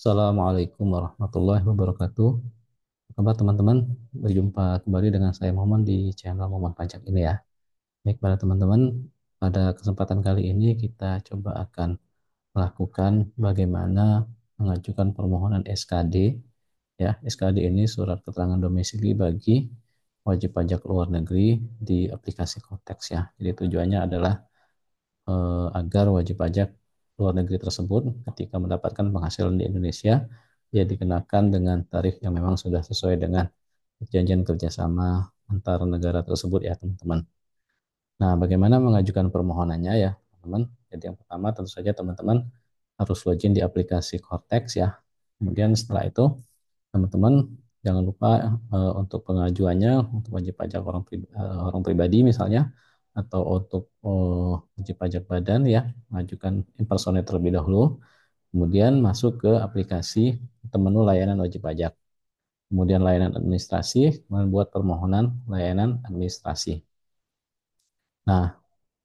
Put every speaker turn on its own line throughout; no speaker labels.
Assalamualaikum warahmatullahi wabarakatuh. Apa kabar teman-teman? Berjumpa kembali dengan saya Momon di channel Momon Pajak ini ya. Baik pada teman-teman, pada kesempatan kali ini kita coba akan melakukan bagaimana mengajukan permohonan SKD ya. SKD ini surat keterangan domisili bagi wajib pajak luar negeri di aplikasi Kotex ya. Jadi tujuannya adalah agar wajib pajak luar negeri tersebut ketika mendapatkan penghasilan di Indonesia ya dikenakan dengan tarif yang memang sudah sesuai dengan perjanjian kerjasama antara negara tersebut ya teman-teman. Nah, bagaimana mengajukan permohonannya ya teman-teman? Jadi yang pertama tentu saja teman-teman harus login di aplikasi Cortex ya. Kemudian setelah itu teman-teman jangan lupa untuk pengajuannya untuk wajib pajak orang pribadi misalnya atau untuk wajib pajak badan ya mengajukan impersonate terlebih dahulu, kemudian masuk ke aplikasi menu layanan wajib pajak, kemudian layanan administrasi, membuat permohonan layanan administrasi. Nah,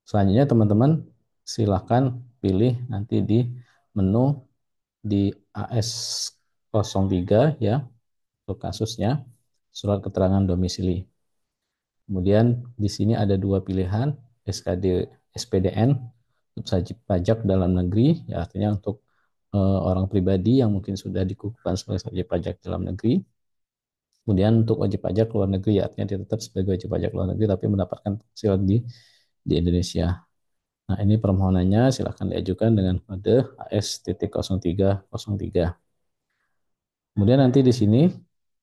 selanjutnya teman-teman silakan pilih nanti di menu di AS03 ya untuk kasusnya surat keterangan domisili. Kemudian di sini ada dua pilihan, SKD SPDN untuk wajib pajak dalam negeri, ya artinya untuk orang pribadi yang mungkin sudah dikukuhkan sebagai wajib pajak dalam negeri. Kemudian untuk wajib pajak luar negeri, ya artinya dia tetap sebagai wajib pajak luar negeri tapi mendapatkan penghasilan di Indonesia. Nah, ini permohonannya silakan diajukan dengan kode AS.0303. Kemudian nanti di sini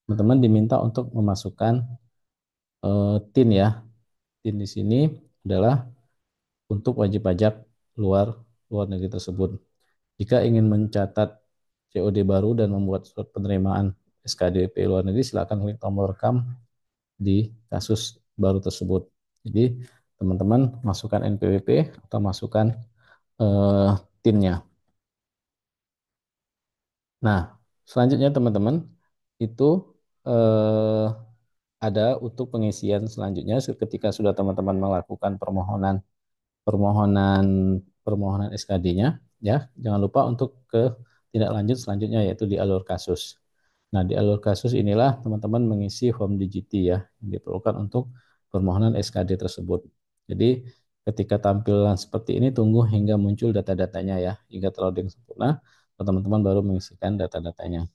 teman-teman diminta untuk memasukkan TIN ya. TIN di sini adalah untuk wajib pajak luar luar negeri tersebut. Jika ingin mencatat COD baru dan membuat surat penerimaan SKDP luar negeri, silakan klik tombol rekam di kasus baru tersebut. Jadi teman-teman masukkan NPWP atau masukkan eh, TIN-nya. Nah, selanjutnya teman-teman itu eh, ada untuk pengisian selanjutnya ketika sudah teman-teman melakukan permohonan permohonan permohonan SKD-nya ya. Jangan lupa untuk ke tindak lanjut selanjutnya yaitu di alur kasus. Nah, di alur kasus inilah teman-teman mengisi form DGT ya yang diperlukan untuk permohonan SKD tersebut. Jadi, ketika tampilan seperti ini tunggu hingga muncul data-datanya ya, hingga terloading sempurna, teman-teman baru mengisikan data-datanya.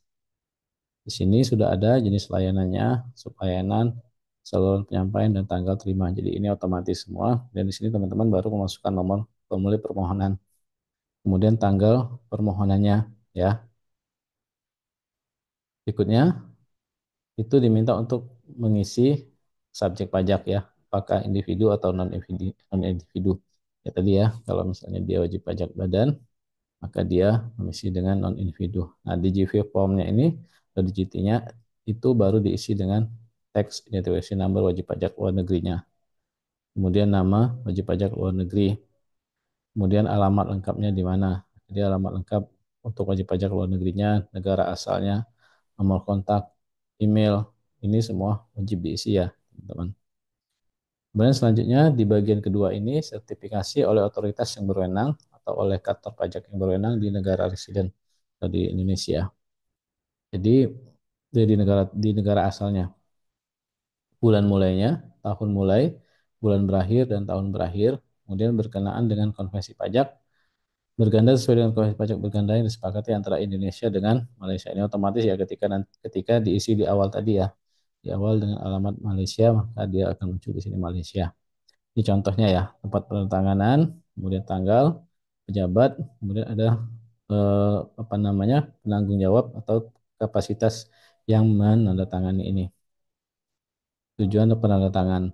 Di sini sudah ada jenis layanannya, sublayanan, saluran penyampaian, dan tanggal terima. Jadi ini otomatis semua. Dan di sini teman-teman baru memasukkan nomor formulir permohonan. Kemudian tanggal permohonannya ya. Berikutnya itu diminta untuk mengisi subjek pajak ya, apakah individu atau non individu. Ya tadi ya, kalau misalnya dia wajib pajak badan, maka dia mengisi dengan non individu. Nah, di GV formnya ini atau di GT-nya itu baru diisi dengan teks identification number wajib pajak luar negerinya. Kemudian nama wajib pajak luar negeri. Kemudian alamat lengkapnya di mana. Jadi alamat lengkap untuk wajib pajak luar negerinya, negara asalnya, nomor kontak, email, ini semua wajib diisi ya, teman-teman. Kemudian selanjutnya di bagian kedua ini sertifikasi oleh otoritas yang berwenang atau oleh kantor pajak yang berwenang di negara residen atau di Indonesia. Jadi di negara asalnya. Bulan mulainya, tahun mulai, bulan berakhir dan tahun berakhir, kemudian berkenaan dengan konvensi pajak berganda sesuai dengan konvensi pajak berganda yang disepakati antara Indonesia dengan Malaysia. Ini otomatis ya ketika diisi di awal tadi ya. Di awal dengan alamat Malaysia, maka dia akan muncul di sini Malaysia. Ini contohnya ya, tempat penandatanganan, kemudian tanggal, pejabat, kemudian ada apa namanya penanggung jawab atau kapasitas yang menandatangani ini. Tujuan penandatangan.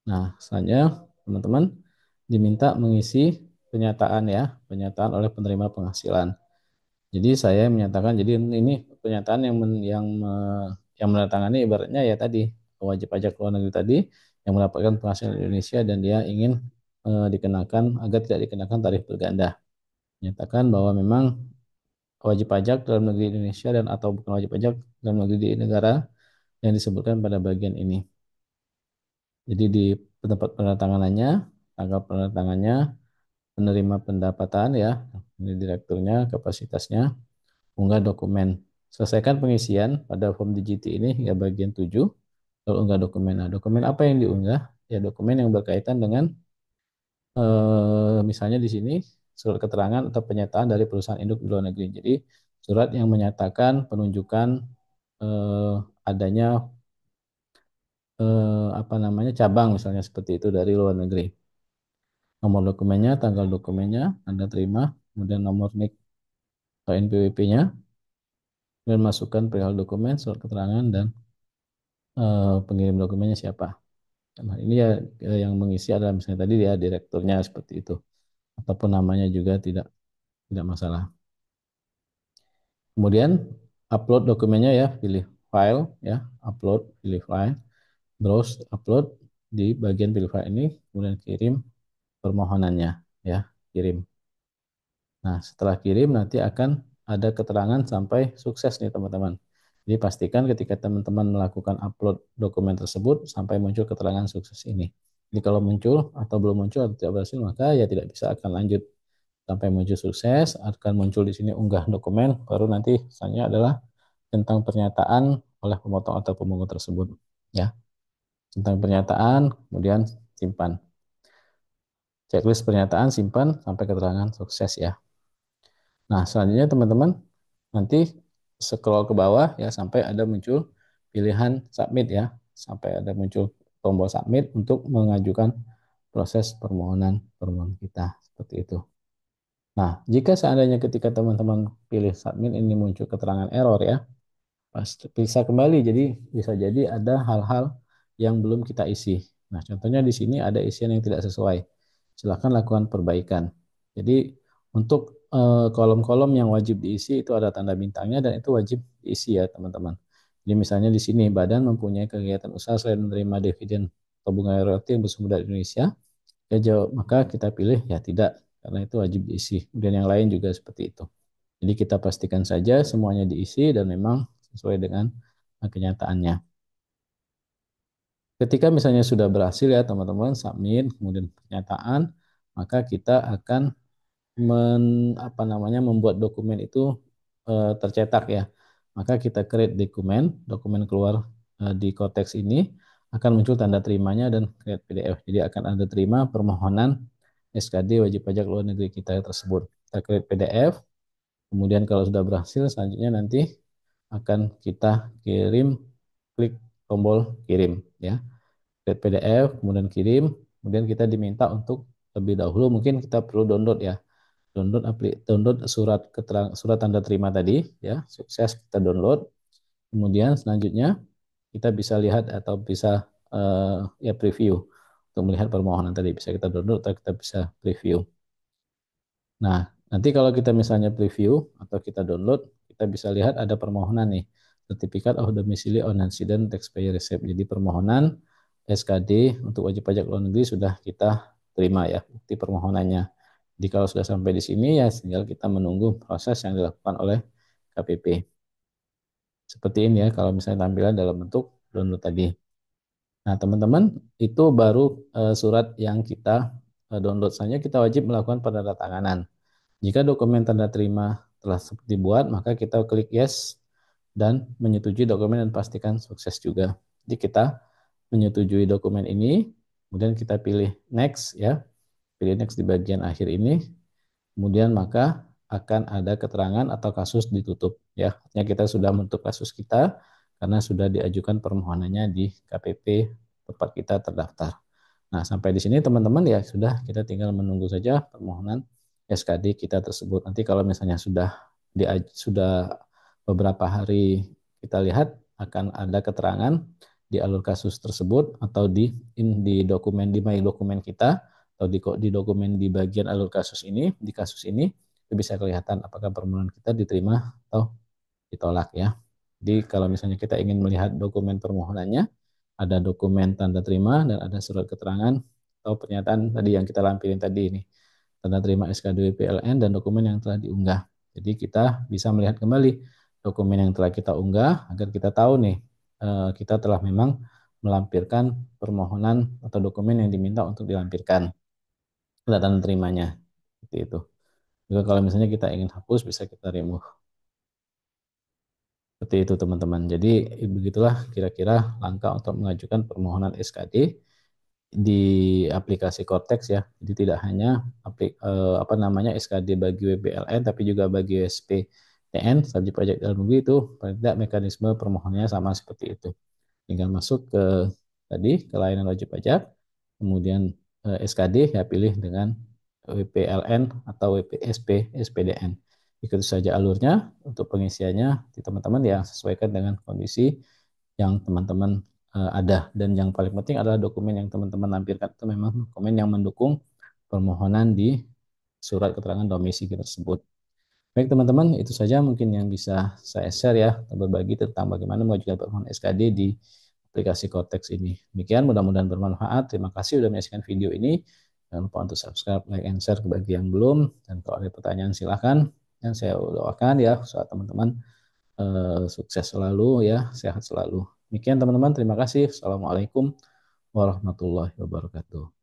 Nah, selanjutnya teman-teman diminta mengisi pernyataan ya, pernyataan oleh penerima penghasilan. Jadi saya menyatakan, jadi ini pernyataan yang menandatangani ibaratnya ya tadi wajib pajak luar negeri tadi yang mendapatkan penghasilan di Indonesia dan dia ingin dikenakan agar tidak dikenakan tarif berganda. Menyatakan bahwa memang wajib pajak dalam negeri Indonesia dan atau bukan wajib pajak dalam negeri di negara yang disebutkan pada bagian ini. Jadi di tempat penandatanganannya, tanggal penandatangannya, penerima pendapatan ya, ini direkturnya, kapasitasnya, unggah dokumen. Selesaikan pengisian pada form DGT ini hingga bagian 7. Lalu unggah dokumen. Nah, dokumen apa yang diunggah? Ya, dokumen yang berkaitan dengan misalnya di sini surat keterangan atau pernyataan dari perusahaan induk di luar negeri. Jadi, surat yang menyatakan penunjukan eh, adanya apa namanya cabang misalnya seperti itu dari luar negeri. Nomor dokumennya, tanggal dokumennya, tanda terima, kemudian nomor NIK atau NPWP-nya, dan masukkan perihal dokumen, surat keterangan, dan pengirim dokumennya siapa. Nah, ini ya yang mengisi adalah misalnya tadi ya direkturnya seperti itu, ataupun namanya juga tidak masalah. Kemudian upload dokumennya ya, pilih file ya, upload, pilih file, browse, upload di bagian pilih file ini, kemudian kirim permohonannya ya, kirim. Nah, setelah kirim nanti akan ada keterangan sampai sukses nih teman-teman. Jadi pastikan ketika teman-teman melakukan upload dokumen tersebut sampai muncul keterangan sukses ini. Jadi kalau muncul atau belum muncul atau tidak berhasil maka ya tidak bisa akan lanjut sampai muncul sukses, akan muncul di sini unggah dokumen, baru nanti selanjutnya adalah tentang pernyataan oleh pemotong atau pemungut tersebut ya. Tentang pernyataan kemudian simpan. Checklist pernyataan simpan sampai keterangan sukses ya. Nah, selanjutnya teman-teman nanti scroll ke bawah ya sampai ada muncul pilihan submit ya. Sampai ada muncul tombol submit untuk mengajukan proses permohonan kita seperti itu. Nah, jika seandainya ketika teman-teman pilih submit ini muncul keterangan error ya, bisa kembali. Jadi bisa jadi ada hal-hal yang belum kita isi. Nah, contohnya di sini ada isian yang tidak sesuai. Silakan lakukan perbaikan. Jadi untuk kolom-kolom yang wajib diisi itu ada tanda bintangnya dan itu wajib diisi ya teman-teman. Jadi misalnya di sini badan mempunyai kegiatan usaha selain menerima dividen atau bunga royalti yang bersumber dari Indonesia, ya jawab, maka kita pilih ya tidak karena itu wajib diisi. Kemudian yang lain juga seperti itu. Jadi kita pastikan saja semuanya diisi dan memang sesuai dengan kenyataannya. Ketika misalnya sudah berhasil ya teman-teman submit kemudian pernyataan, maka kita akan apa namanya membuat dokumen itu tercetak ya. Maka kita create dokumen, dokumen keluar di konteks ini akan muncul tanda terimanya dan create PDF. Jadi akan ada terima permohonan SKD wajib pajak luar negeri kita tersebut. Kita create PDF, kemudian kalau sudah berhasil selanjutnya nanti akan kita kirim, klik tombol kirim ya. Create PDF, kemudian kirim, kemudian kita diminta untuk lebih dahulu mungkin kita perlu download ya. Download surat tanda terima tadi ya. Sukses kita download. Kemudian selanjutnya kita bisa lihat atau bisa ya preview untuk melihat permohonan tadi bisa kita download atau kita bisa preview. Nah, nanti kalau kita misalnya preview atau kita download, kita bisa lihat ada permohonan nih, Certificate of Domicile on Incident Taxpayer Receipt. Jadi permohonan SKD untuk wajib pajak luar negeri sudah kita terima ya, bukti permohonannya. Jadi kalau sudah sampai di sini ya tinggal kita menunggu proses yang dilakukan oleh KPP. Seperti ini ya kalau misalnya tampilan dalam bentuk download tadi. Nah, teman-teman, itu baru surat yang kita download saja kita wajib melakukan penandatanganan. Jika dokumen tanda terima telah dibuat, maka kita klik yes dan menyetujui dokumen dan pastikan sukses juga. Jadi kita menyetujui dokumen ini, kemudian kita pilih next ya, pilih next di bagian akhir ini, kemudian maka akan ada keterangan atau kasus ditutup ya. Artinya kita sudah menutup kasus kita karena sudah diajukan permohonannya di KPP tempat kita terdaftar. Nah, sampai di sini teman-teman ya sudah kita tinggal menunggu saja permohonan SKD kita tersebut. Nanti kalau misalnya sudah beberapa hari kita lihat akan ada keterangan di alur kasus tersebut atau di dokumen di my dokumen kita atau di dokumen di bagian alur kasus ini, di kasus ini itu bisa kelihatan apakah permohonan kita diterima atau ditolak ya. Jadi kalau misalnya kita ingin melihat dokumen permohonannya, ada dokumen tanda terima dan ada surat keterangan atau pernyataan tadi yang kita lampirin tadi ini. Tanda terima SK2 PLN dan dokumen yang telah diunggah. Jadi kita bisa melihat kembali dokumen yang telah kita unggah agar kita tahu nih kita telah memang melampirkan permohonan atau dokumen yang diminta untuk dilampirkan. Tanda terimanya. Seperti itu. Juga kalau misalnya kita ingin hapus bisa kita remove. Seperti itu teman-teman. Jadi begitulah kira-kira langkah untuk mengajukan permohonan SKD di aplikasi Cortex ya. Jadi tidak hanya apa namanya SKD bagi WPLN tapi juga bagi SPTN, subjek pajak dalam negeri itu paling tidak mekanisme permohonannya sama seperti itu. Tinggal masuk ke tadi ke layanan wajib pajak, kemudian SKD ya pilih dengan WPLN atau WPSP SPDN. Ikuti saja alurnya untuk pengisiannya di teman-teman yang sesuaikan dengan kondisi yang teman-teman ada, dan yang paling penting adalah dokumen yang teman-teman lampirkan itu memang dokumen yang mendukung permohonan di surat keterangan domisili tersebut. Baik teman-teman, itu saja mungkin yang bisa saya share ya, berbagi tentang bagaimana mengajukan permohonan SKD di aplikasi Cortex ini. Demikian, mudah-mudahan bermanfaat. Terima kasih sudah menyaksikan video ini. Jangan lupa untuk subscribe, like, and share ke bagi yang belum. Dan kalau ada pertanyaan silahkan. Dan saya doakan ya, soal teman-teman sukses selalu ya, sehat selalu. Demikian teman-teman, terima kasih. Assalamualaikum warahmatullahi wabarakatuh.